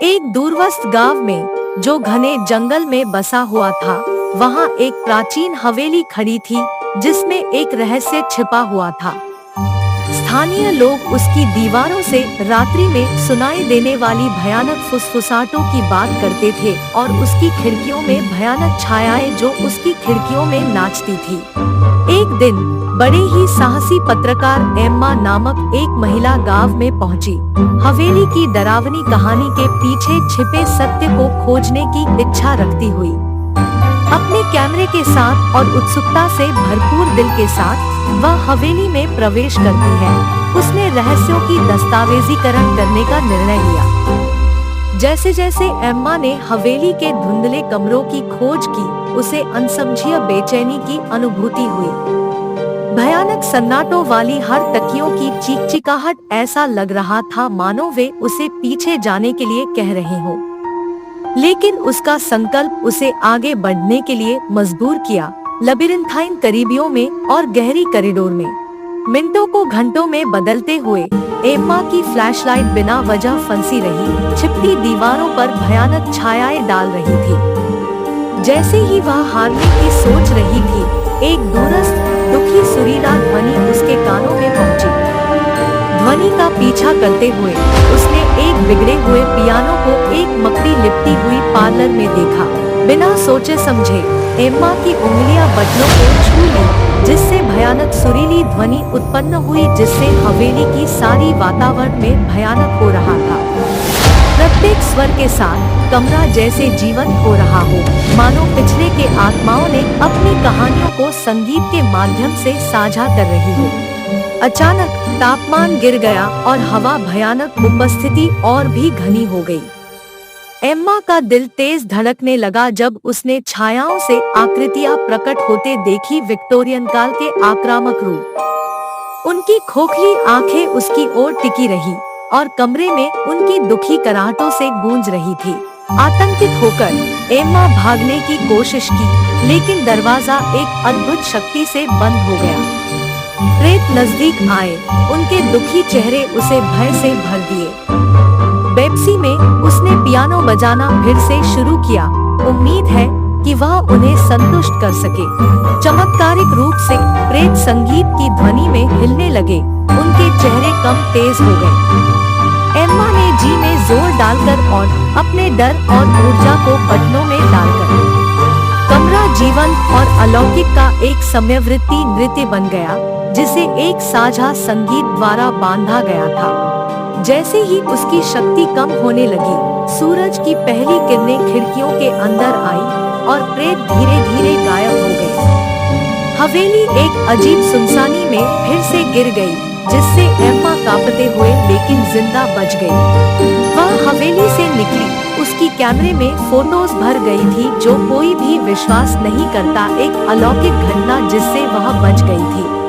एक दूरस्थ गांव में जो घने जंगल में बसा हुआ था, वहां एक प्राचीन हवेली खड़ी थी जिसमें एक रहस्य छिपा हुआ था। स्थानीय लोग उसकी दीवारों से रात्रि में सुनाई देने वाली भयानक फुसफुसाहटों की बात करते थे और उसकी खिड़कियों में भयानक छायाएं जो उसकी खिड़कियों में नाचती थी। एक दिन बड़े ही साहसी पत्रकार एम्मा नामक एक महिला गांव में पहुंची। हवेली की डरावनी कहानी के पीछे छिपे सत्य को खोजने की इच्छा रखती हुई अपने कैमरे के साथ और उत्सुकता से भरपूर दिल के साथ वह हवेली में प्रवेश करती है। उसने रहस्यों की दस्तावेजीकरण करने का निर्णय लिया। जैसे जैसे एम्मा ने हवेली के धुंधले कमरों की खोज की, उसे अनसमझी बेचैनी की अनुभूति हुई। भयानक सन्नाटों वाली हर तकियों की चीख-चिकाहट ऐसा लग रहा था मानो वे उसे पीछे जाने के लिए कह रहे हों। लेकिन उसका संकल्प उसे आगे बढ़ने के लिए मजबूर किया। लबिरिंथाइन करीबियों में और गहरी कॉरिडोर में मिनटों को घंटों में बदलते हुए एम्मा की फ्लैशलाइट बिना वजह फंसी रही, छिपती दीवारों पर भयानक छायाएं डाल रही थी। जैसे ही वह हारने की सोच रही थी, एक दूरस्थ दुखी सुरीला ध्वनि उसके कानों में पहुंची। ध्वनि का पीछा करते हुए उसने एक बिगड़े हुए पियानो को एक मकड़ी लिपटी हुई पार्लर में देखा। बिना सोचे समझे एम्मा की उंगलियां बटनों को छू ली, जिससे भयानक सुरीली ध्वनि उत्पन्न हुई जिससे हवेली की सारी वातावरण में भयानक हो रहा था। प्रत्येक स्वर के साथ कमरा जैसे जीवंत हो रहा हो, मानो पिछले के आत्माओं ने अपनी कहानियों को संगीत के माध्यम से साझा कर रही हो। अचानक तापमान गिर गया और हवा भयानक उपस्थिति और भी घनी हो गई। एम्मा का दिल तेज धड़कने लगा जब उसने छायाओं से आकृतियां प्रकट होते देखी। विक्टोरियन काल के आक्रामक रूप, उनकी खोखली आंखें उसकी ओर टिकी रही और कमरे में उनकी दुखी कराहटों से गूंज रही थी। आतंकित होकर एम्मा भागने की कोशिश की, लेकिन दरवाजा एक अद्भुत शक्ति से बंद हो गया। प्रेत नजदीक आए, उनके दुखी चेहरे उसे भय से भर दिए। बेप्सी में उसने पियानो बजाना फिर से शुरू किया, उम्मीद है कि वह उन्हें संतुष्ट कर सके। चमत्कारिक रूप से प्रेत संगीत की ध्वनि में हिलने लगे, उनके चेहरे कम तेज हो गए। एम्मा ने जी में जोर डालकर और अपने डर और ऊर्जा को बटनों में डालकर कमरा जीवंत और अलौकिक का एक समयवृत्ति नृत्य बन गया, जिसे एक साझा संगीत द्वारा बांधा गया था। जैसे ही उसकी शक्ति कम होने लगी, सूरज की पहली किरणें खिड़कियों के अंदर आई और प्रेत धीरे धीरे गायब हो गए। हवेली एक अजीब सुनसानी में फिर से गिर गई, जिससे एम्मा कांपते हुए लेकिन जिंदा बच गई। वह हवेली से निकली, उसकी कैमरे में फोटोज भर गई थी जो कोई भी विश्वास नहीं करता, एक अलौकिक घटना जिससे वह बच गई थी।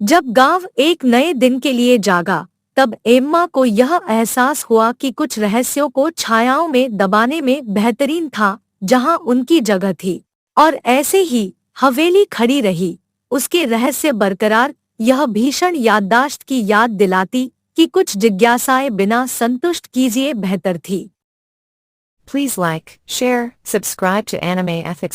जब गांव एक नए दिन के लिए जागा, तब एम्मा को यह एहसास हुआ कि कुछ रहस्यों को छायाओं में दबाने में बेहतरीन था जहां उनकी जगह थी। और ऐसे ही हवेली खड़ी रही, उसके रहस्य बरकरार। यह भीषण याददाश्त की याद दिलाती कि कुछ जिज्ञासाएं बिना संतुष्ट कीजिए बेहतर थी। Please like, share, subscribe to Anime Ethics.